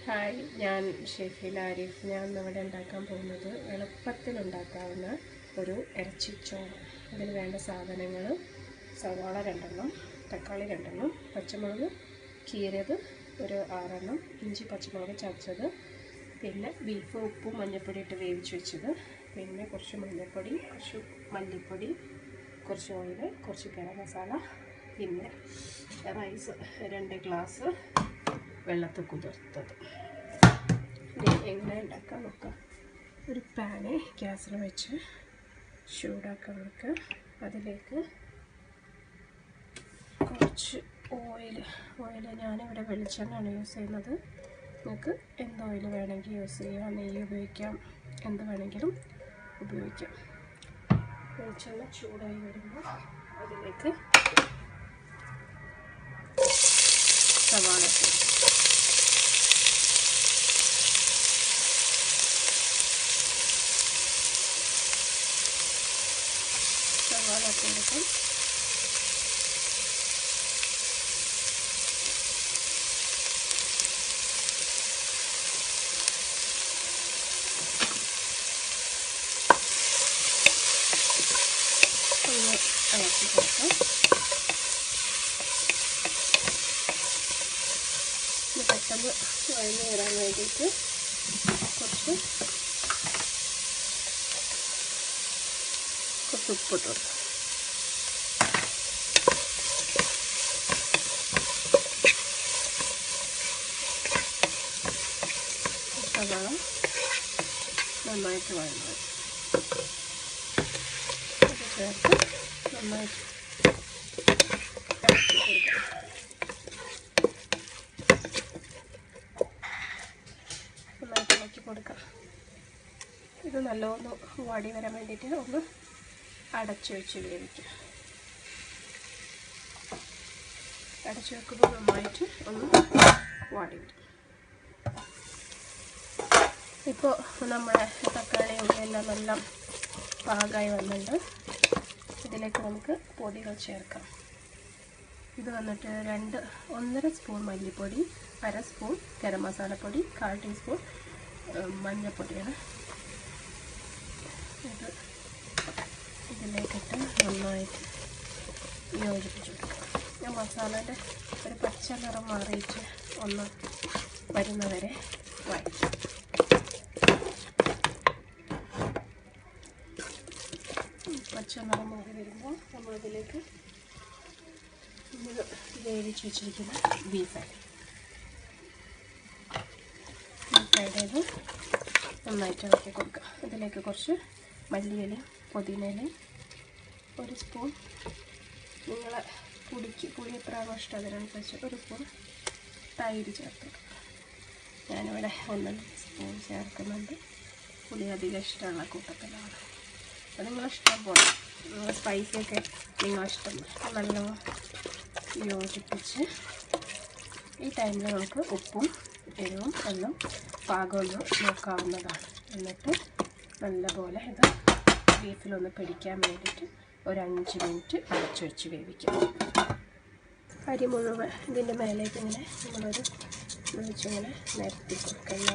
Hi, ഞാൻ ഷെഫീൽ ആരിഫ്. ഞാൻ ഇവിടെ ഉണ്ടാക്കാൻ പോകുന്നത് എളുപ്പത്തിൽ ഉണ്ടാക്കാവുന്ന ഒരു ഇറച്ചിച്ചോറ്. ഇതിന് വേണ്ട സാധനങ്ങൾ: സവാള 2 തക്കാളി 2 പച്ചമുളക് കീറിയത് ഒരു 6 ഇഞ്ചി പച്ചമുളക് ചതച്ചത്, പിന്നെ ബീഫ് ഉപ്പും മഞ്ഞൾപ്പൊടി ഇട്ട് വേവിച്ച് വെച്ചത്, പിന്നെ കുറച്ച് മഞ്ഞൾപ്പൊടി, കുറച്ച് മല്ലിപ്പൊടി, കുറച്ച് ഓയിൽ, കുറച്ച് ഗരം മസാല, പിന്നെ റൈസ് 2 ഗ്ലാസ് വെള്ളത്തിൽ കുതിർത്തത്. ഇനി എങ്ങനെ ഉണ്ടാക്കാൻ നോക്കാം. ഒരു പാന് ഗ്യാസിൽ വെച്ച് ചൂടാക്കാൻ വെക്കുക. അതിലേക്ക് കുറച്ച് ഓയിൽ ഞാനിവിടെ വെളിച്ചെണ്ണയാണ് യൂസ് ചെയ്യുന്നത്. നിങ്ങൾക്ക് എന്ത് ഓയിൽ വേണമെങ്കിൽ യൂസ് ചെയ്യാം, നെയ്യ് ഉപയോഗിക്കാം, എന്ത് വേണമെങ്കിലും ഉപയോഗിക്കാം. വെളിച്ചെണ്ണ ചൂടായി വരുമ്പോൾ അതിലേക്ക് സവാള കൊടുക്കും. ഒന്ന് ഇളക്കി കൊടുക്കാം. പെട്ടെന്ന് വഴഞ്ഞു വരാൻ വേണ്ടിയിട്ട് കുറച്ച് ഉപ്പിട്ട് കൊടുക്കാം. സവാള നന്നായിട്ട് വഴങ്ങും. അത് ചേർത്ത് നന്നായിട്ട് ഇളക്കി കൊടുക്കാം. ഇത് നല്ലോണം വാടി വരാൻ വേണ്ടിയിട്ട് ഒന്ന് അടച്ചു വെച്ച് വേവിക്കുക. അടച്ചു വെക്കുമ്പോൾ നന്നായിട്ട് ഒന്ന് വാടി വരും. ഇപ്പോൾ നമ്മുടെ തക്കാളി ഉള്ളിലെല്ലാം നല്ല പാകമായി വന്നിട്ടുണ്ട്. ഇതിലേക്ക് നമുക്ക് പൊടികൾ ചേർക്കാം. ഇത് വന്നിട്ട് 1.5 സ്പൂൺ മല്ലിപ്പൊടി, 1/2 സ്പൂൺ ഗരം മസാലപ്പൊടി, 1/4 ടീസ്പൂൺ മഞ്ഞൾപ്പൊടിയാണ്. ഇത് ഇതിലേക്കിട്ട് നന്നായിട്ട് യോജിപ്പിച്ചു കൊടുക്കുക. മസാലയുടെ ഒരു പച്ച നിറം മാറിയിട്ട് ഒന്ന് വരുന്നവരെ വഴറ്റും. പച്ച നിറം മാറി വരുമ്പോൾ നമ്മളിതിലേക്ക് വേവിച്ച് വെച്ചിരിക്കുന്ന ബീഫ് ആഡ് ചെയ്ത് നന്നായിട്ട് ഇളക്കി കൊടുക്കുക. ഇതിലേക്ക് കുറച്ച് മല്ലിയിലയും പുതിനയിലയും, 1 സ്പൂൺ നിങ്ങളെ പുളി എത്രയാണോ ഇഷ്ടം അതിനനുസരിച്ച് 1 സ്പൂൺ തൈര് ചേർത്ത് കൊടുക്കുക. ഞാനിവിടെ 1 സ്പൂൺ ചേർക്കുന്നുണ്ട്. പുളി അധികം ഇഷ്ടമുള്ള കൂട്ടത്തിലാണ്. അത് നിങ്ങളിഷ്ടം പോലെ, സ്പൈസിയൊക്കെ നിങ്ങളിഷ്ടം നല്ലോണം യോജിപ്പിച്ച് ഈ ടൈമിൽ നമുക്ക് ഉപ്പും എരിവും എല്ലാം പാകമൊന്ന് നോക്കാവുന്നതാണ്. എന്നിട്ട് നല്ലപോലെ ഇത് ബീഫിലൊന്ന് പിടിക്കാൻ വേണ്ടിയിട്ട് ഒരു 5 മിനിറ്റ് അടച്ചു വെച്ച് വേവിക്കാം. അരി മുഴുവൻ ഇതിൻ്റെ മേലേക്ക് ഇങ്ങനെ നമ്മളൊരു വെച്ചിങ്ങനെ നിരത്തി കൊടുക്കുക.